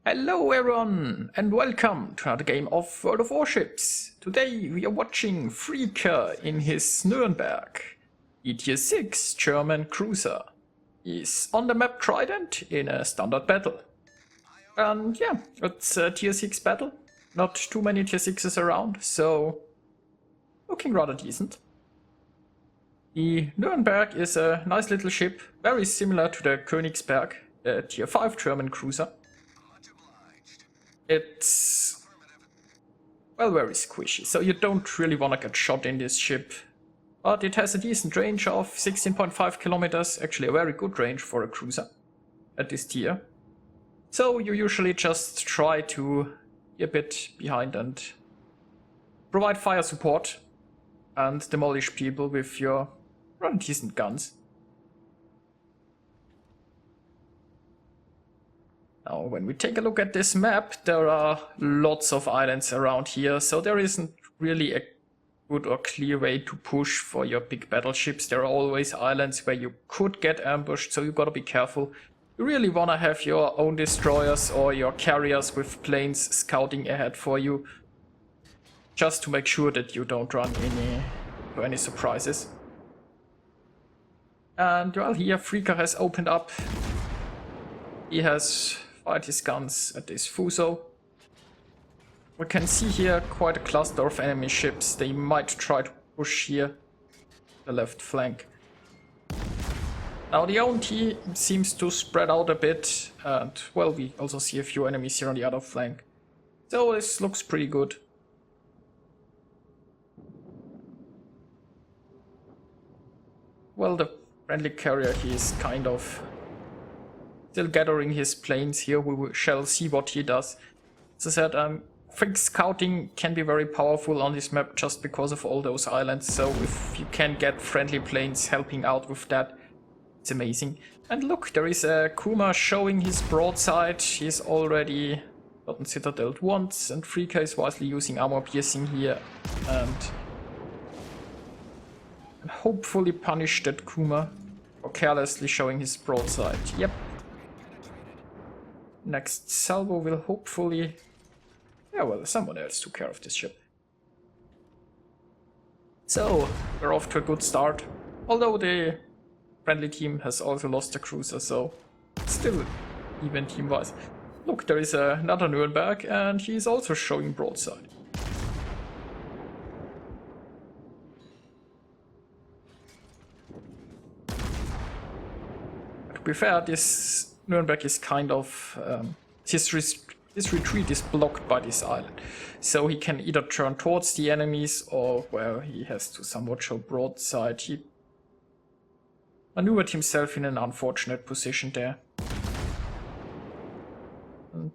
Hello everyone and welcome to another game of World of Warships. Today we are watching Freeker in his Nürnberg, Tier 6 German cruiser. He's on the map Trident in a standard battle. And yeah, it's a Tier 6 battle. Not too many Tier 6s around, so looking rather decent. The Nürnberg is a nice little ship, very similar to the Königsberg, a Tier 5 German cruiser. It's, well, very squishy, so you don't really want to get shot in this ship. But it has a decent range of 16.5 kilometers, actually a very good range for a cruiser at this tier. So you usually just try to be a bit behind and provide fire support and demolish people with your rather decent guns. Now, when we take a look at this map, there are lots of islands around here, so there isn't really a good or clear way to push for your big battleships. There are always islands where you could get ambushed, so you gotta be careful. You really wanna have your own destroyers or your carriers with planes scouting ahead for you, just to make sure that you don't run into any surprises. And well, here Freeker has opened up. He has fired his guns at this Fuso. We can see here quite a cluster of enemy ships. They might try to push here the left flank. Now the ONT seems to spread out a bit, and well, we also see a few enemies here on the other flank. So this looks pretty good. Well, the friendly carrier, he is kind of still gathering his planes here. We shall see what he does. As I said, I think scouting can be very powerful on this map just because of all those islands. So if you can get friendly planes helping out with that, it's amazing. And look, there is a Kuma showing his broadside. He's already gotten citadeled once, and Freeker is wisely using armor piercing here and hopefully punish that Kuma for carelessly showing his broadside. Yep. Next salvo will hopefully... yeah, well, someone else took care of this ship. So, we're off to a good start. Although the friendly team has also lost a cruiser, so still even team-wise. Look, there is another Nürnberg, and he's also showing broadside. To be fair, this Nürnberg is kind of... his retreat is blocked by this island. So he can either turn towards the enemies or where he has to somewhat show broadside. He maneuvered himself in an unfortunate position there. And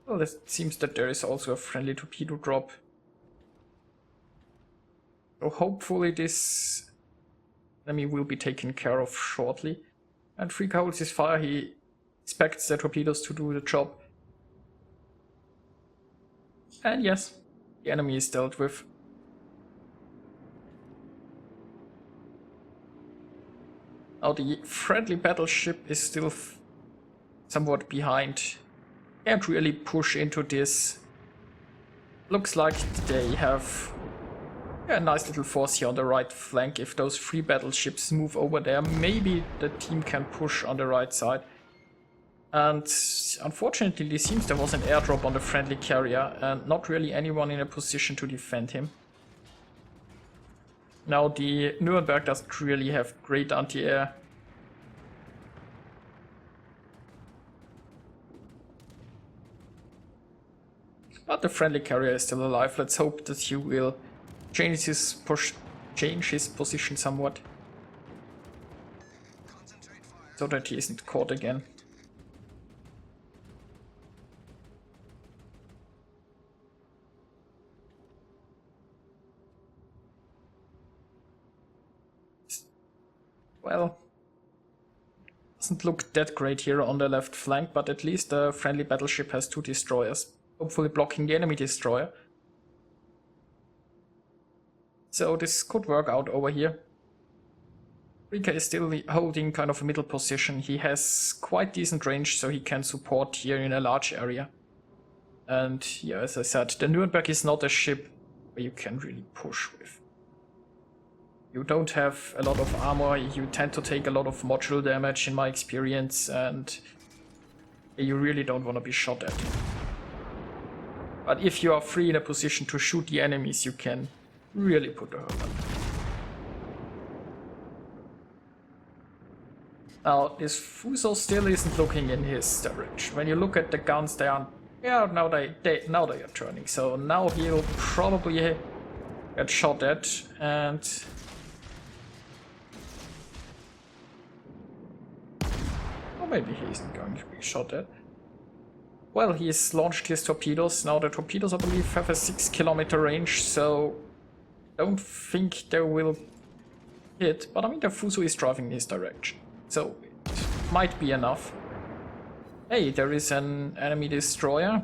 well, it seems that there is also a friendly torpedo drop. So hopefully this enemy will be taken care of shortly. And Freeker holds his fire. He expects the torpedoes to do the job. And yes, the enemy is dealt with. Now the friendly battleship is still somewhat behind. Can't really push into this. Looks like they have a nice little force here on the right flank. If those three battleships move over there, maybe the team can push on the right side. And unfortunately, it seems there was an airdrop on the friendly carrier and not really anyone in a position to defend him. Now the Nürnberg doesn't really have great anti-air. But the friendly carrier is still alive. Let's hope that he will change his position somewhat, so that he isn't caught again. Well, doesn't look that great here on the left flank, but at least the friendly battleship has two destroyers, hopefully blocking the enemy destroyer. So this could work out over here. Freeker is still holding kind of a middle position. He has quite decent range, so he can support here in a large area. And yeah, as I said, the Nürnberg is not a ship where you can really push with. You don't have a lot of armor, you tend to take a lot of module damage in my experience, and you really don't want to be shot at. But if you are free in a position to shoot the enemies, you can really put the hurt on. Now, this Fuso still isn't looking in his direction. When you look at the guns, they aren't. Yeah, now they are turning. So now he'll probably get shot at, and or maybe he isn't going to be shot at. Well, he's launched his torpedoes. Now the torpedoes, I believe, have a 6-kilometer range, so don't think they will hit. But I mean, the Fuso is driving in his direction, so it might be enough. Hey, there is an enemy destroyer.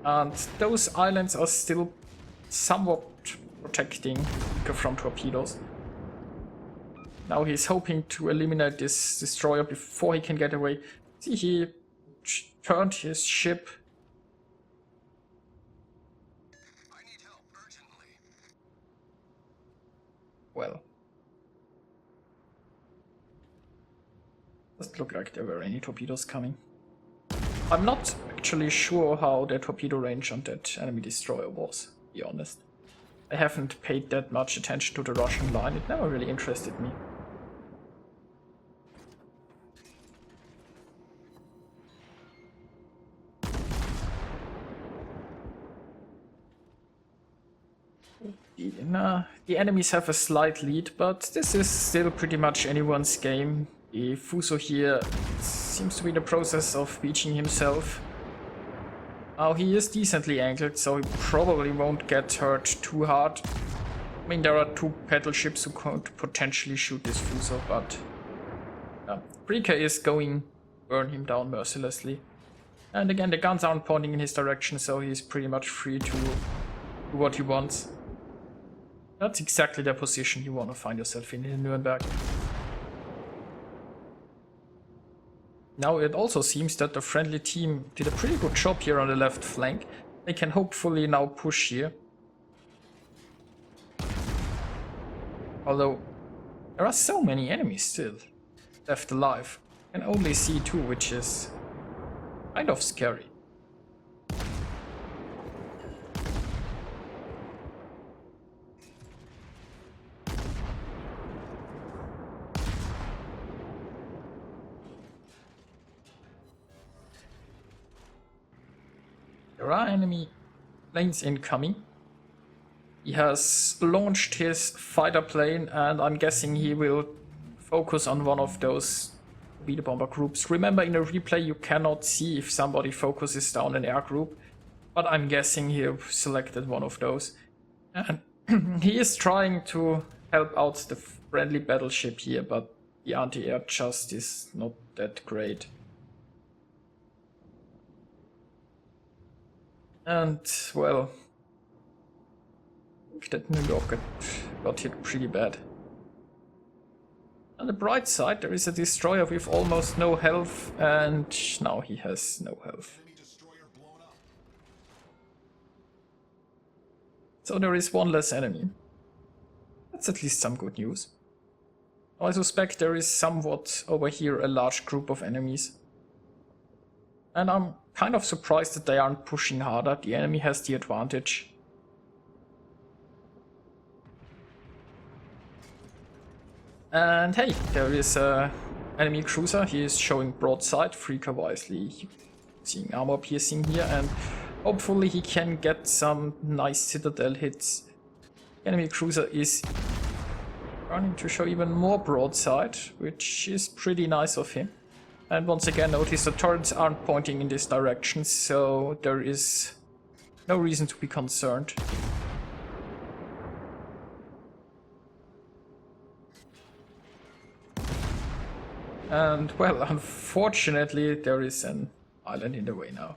And those islands are still somewhat protecting from torpedoes. Now he's hoping to eliminate this destroyer before he can get away. See, he turned his ship. I need help urgently. Well, doesn't look like there were any torpedoes coming. I'm not actually sure how the torpedo range on that enemy destroyer was, to be honest. I haven't paid that much attention to the Russian line, it never really interested me. The enemies have a slight lead, but this is still pretty much anyone's game. The Fuso here seems to be in the process of beaching himself. Now he is decently angled, so he probably won't get hurt too hard. I mean, there are two paddle ships who could potentially shoot this Fuso, but Freeker is going to burn him down mercilessly. And again, the guns aren't pointing in his direction, so he's pretty much free to do what he wants. That's exactly the position you want to find yourself in Nürnberg. Now it also seems that the friendly team did a pretty good job here on the left flank. They can hopefully now push here. Although there are so many enemies still left alive. I can only see two, which is kind of scary. There are enemy planes incoming. He has launched his fighter plane, and I'm guessing he will focus on one of those torpedo bomber groups. Remember, in a replay you cannot see if somebody focuses down an air group, but I'm guessing he selected one of those. And he is trying to help out the friendly battleship here, but the anti-air just is not that great. And, well, I think that New York got hit pretty bad. On the bright side, there is a destroyer with almost no health, and now he has no health. So there is one less enemy. That's at least some good news. I suspect there is somewhat over here a large group of enemies. And I'm kind of surprised that they aren't pushing harder. The enemy has the advantage. And hey, there is a enemy cruiser. He is showing broadside. Freeker wisely seeing armor piercing here, and hopefully he can get some nice citadel hits. Enemy cruiser is running to show even more broadside, which is pretty nice of him. And once again, notice the turrets aren't pointing in this direction, so there is no reason to be concerned. And well, unfortunately, there is an island in the way now.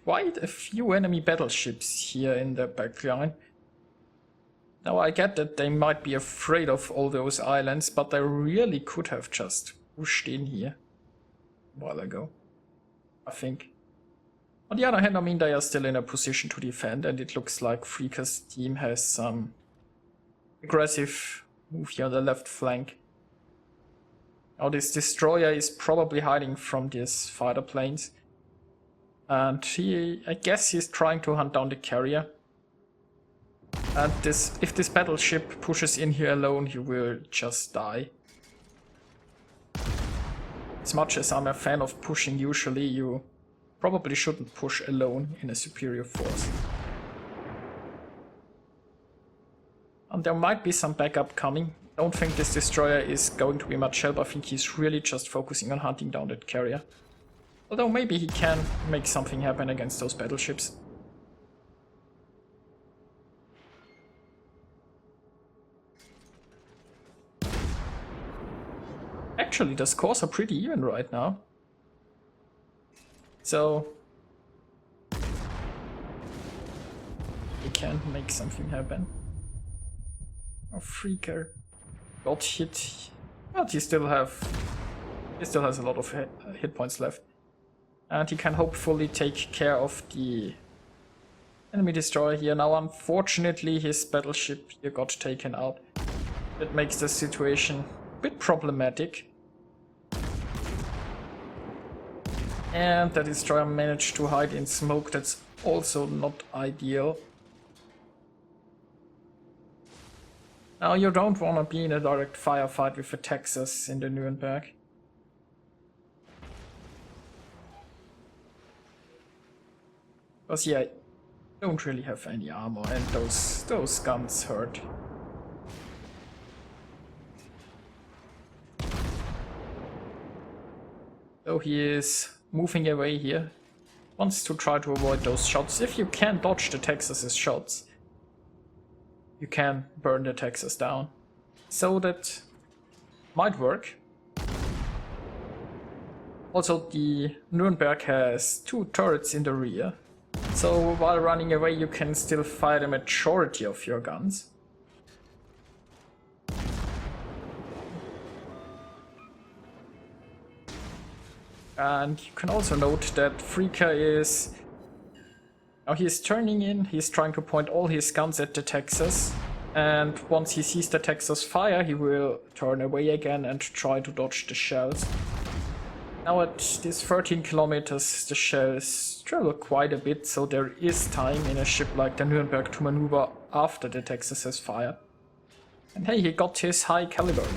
quite a few enemy battleships here in the backline. Now I get that they might be afraid of all those islands, but they really could have just pushed in here a while ago, I think. On the other hand, I mean, they are still in a position to defend, and it looks like Freeker's team has some aggressive move here on the left flank. Now this destroyer is probably hiding from these fighter planes. And I guess he's trying to hunt down the carrier. And if this battleship pushes in here alone, he will just die. As much as I'm a fan of pushing usually, you probably shouldn't push alone in a superior force. And there might be some backup coming. Don't think this destroyer is going to be much help. I think he's really just focusing on hunting down that carrier. Although maybe he can make something happen against those battleships. Actually, the scores are pretty even right now. So we can make something happen. Oh, Freeker got hit, but he still has a lot of hit points left, and he can hopefully take care of the enemy destroyer here. Now, unfortunately, his battleship here got taken out. That makes the situation a bit problematic. And the destroyer managed to hide in smoke. That's also not ideal. Now, you don't want to be in a direct firefight with a Texas in the Nürnberg. Because yeah, I don't really have any armor, and those guns hurt. So he is moving away here. Wants to try to avoid those shots. If you can dodge the Texas's shots, you can burn the Texas down. So that might work. Also, the Nürnberg has 2 turrets in the rear. So while running away, you can still fire the majority of your guns. And you can also note that Freeker is... Now he's turning in, he's trying to point all his guns at the Texas. And once he sees the Texas fire, he will turn away again and try to dodge the shells. Now at this 13 kilometers, the shells travel quite a bit, so there is time in a ship like the Nürnberg to maneuver after the Texas has fired. And hey, he got his high caliber loot.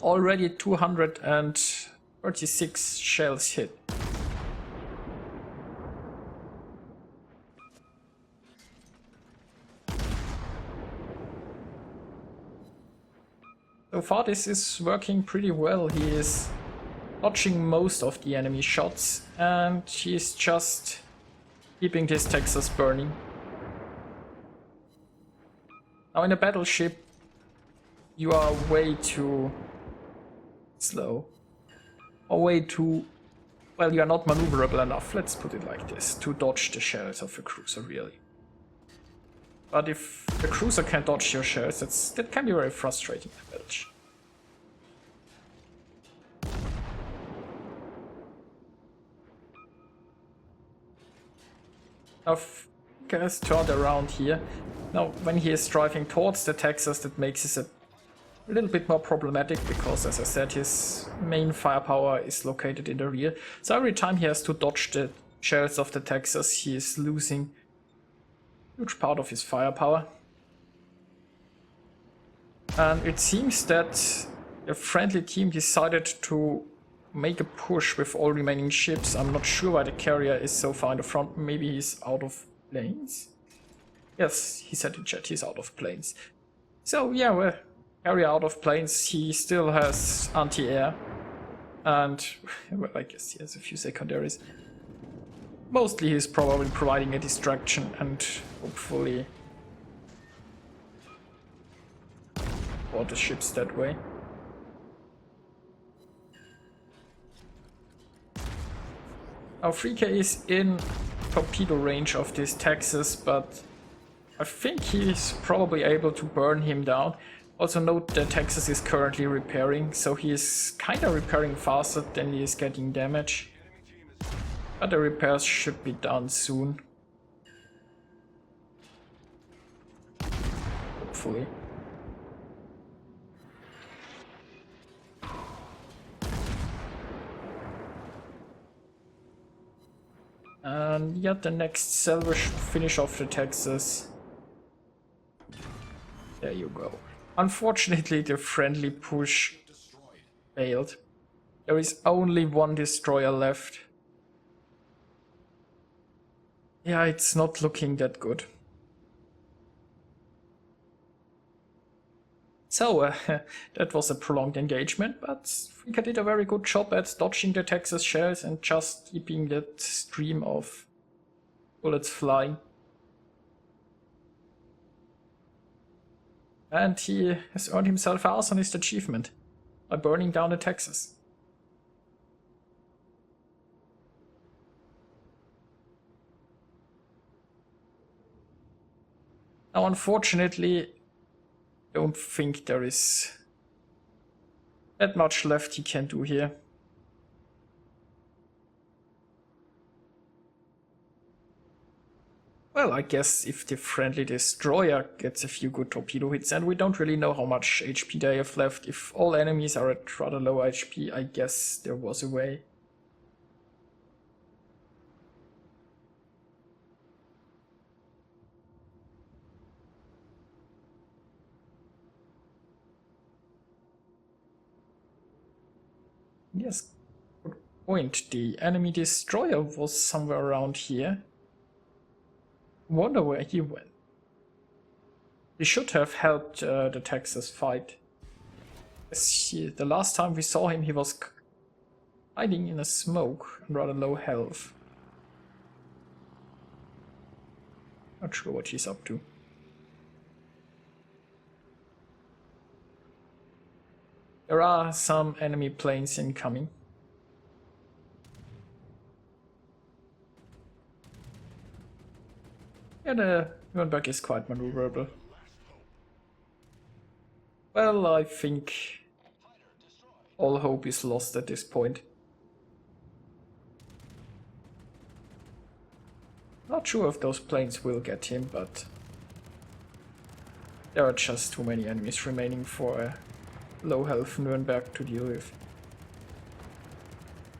Already 236 shells hit. So far this is working pretty well. He is dodging most of the enemy shots, and he's just keeping this Texas burning. Now in a battleship, you are way too slow. Or way too... well, you are not maneuverable enough, let's put it like this, to dodge the shells of a cruiser, really. But if the cruiser can dodge your shells, that can be very frustrating in a battleship. Now, Freeker has turned around here. Now, when he is driving towards the Texas, that makes it a little bit more problematic because, as I said, his main firepower is located in the rear. So every time he has to dodge the shells of the Texas, he is losing a huge part of his firepower. And it seems that the friendly team decided to make a push with all remaining ships. I'm not sure why the carrier is so far in the front. Maybe he's out of planes? Yes, he said in chat he's out of planes. So yeah, well, carrier out of planes, he still has anti-air. And, well, I guess he has a few secondaries. Mostly he's probably providing a distraction and hopefully board the ships that way. Now Freeker is in torpedo range of this Texas, but I think he's probably able to burn him down. Also note that Texas is currently repairing, so he is kinda repairing faster than he is getting damage. But the repairs should be done soon. Hopefully. And yeah, the next salvage should finish off the Texas. There you go. Unfortunately, the friendly push failed. There is only one destroyer left. Yeah, it's not looking that good. So, that was a prolonged engagement, but Freeker did a very good job at dodging the Texas shells and just keeping that stream of bullets flying. And he has earned himself a arsonist achievement by burning down the Texas. Now, unfortunately, I don't think there is that much left he can do here. Well, I guess if the friendly destroyer gets a few good torpedo hits, and we don't really know how much HP they have left. If all enemies are at rather low HP, I guess there was a way. Yes, good point. The enemy destroyer was somewhere around here. Wonder where he went. He should have helped the Texas fight. The last time we saw him, he was hiding in a smoke and rather low health. Not sure what he's up to. There are some enemy planes incoming. Yeah, the Nürnberg is quite maneuverable. Well, I think all hope is lost at this point. Not sure if those planes will get him, but there are just too many enemies remaining for a low health Nürnberg to deal with.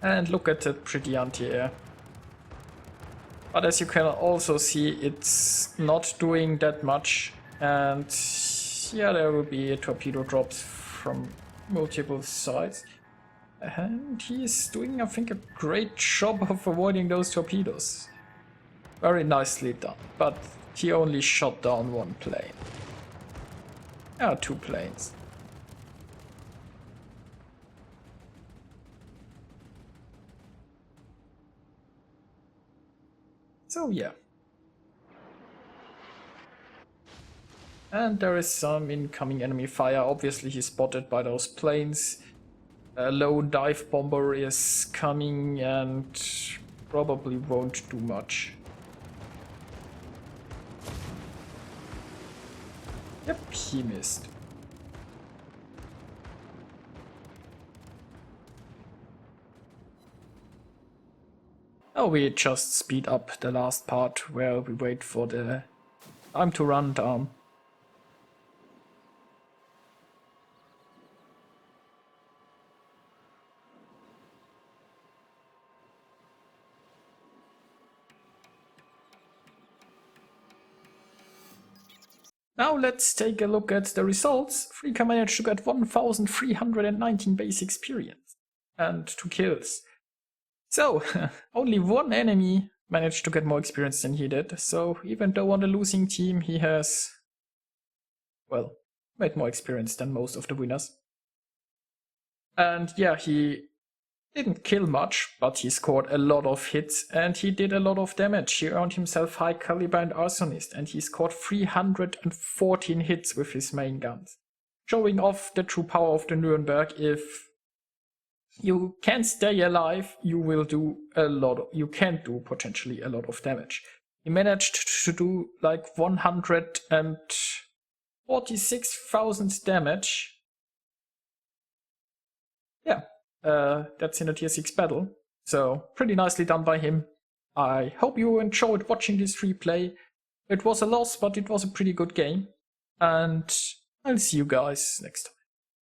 And look at that pretty anti-air. But as you can also see, it's not doing that much, and yeah, there will be torpedo drops from multiple sides. And he is doing, I think, a great job of avoiding those torpedoes. Very nicely done, but he only shot down one plane. Yeah, two planes. So yeah. And there is some incoming enemy fire. Obviously he's spotted by those planes. A lone dive bomber is coming and probably won't do much. Yep, he missed. Now we just speed up the last part where we wait for the time to run down. Now let's take a look at the results. Freeker managed to get 1319 base experience and 2 kills. So, only one enemy managed to get more experience than he did, so even though on the losing team he has, well, made more experience than most of the winners. And yeah, he didn't kill much, but he scored a lot of hits and he did a lot of damage. He earned himself high caliber and arsonist, and he scored 314 hits with his main guns, showing off the true power of the Nürnberg if you can stay alive, you will do you can do potentially a lot of damage. He managed to do like 146,000 damage. Yeah, that's in a tier 6 battle. So pretty nicely done by him. I hope you enjoyed watching this replay. It was a loss, but it was a pretty good game. And I'll see you guys next time.